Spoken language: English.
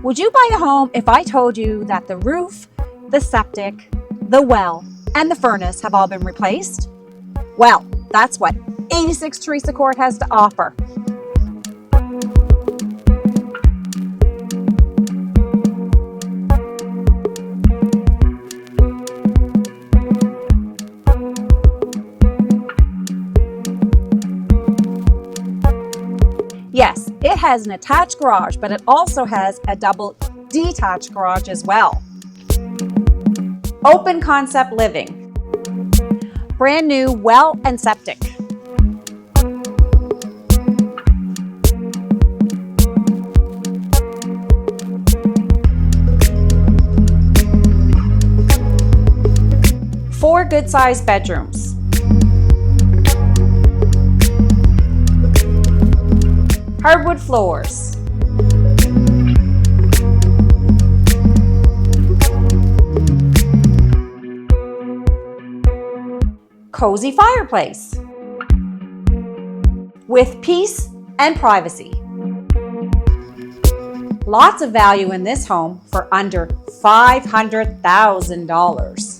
Would you buy a home if I told you that the roof, the septic, the well, and the furnace have all been replaced? Well, that's what 86 Theresa Court has to offer. Yes, it has an attached garage, but it also has a double detached garage as well. Open concept living. Brand new well and septic. Four good-sized bedrooms. Hardwood floors. Cozy fireplace. With peace and privacy. Lots of value in this home for under $500,000.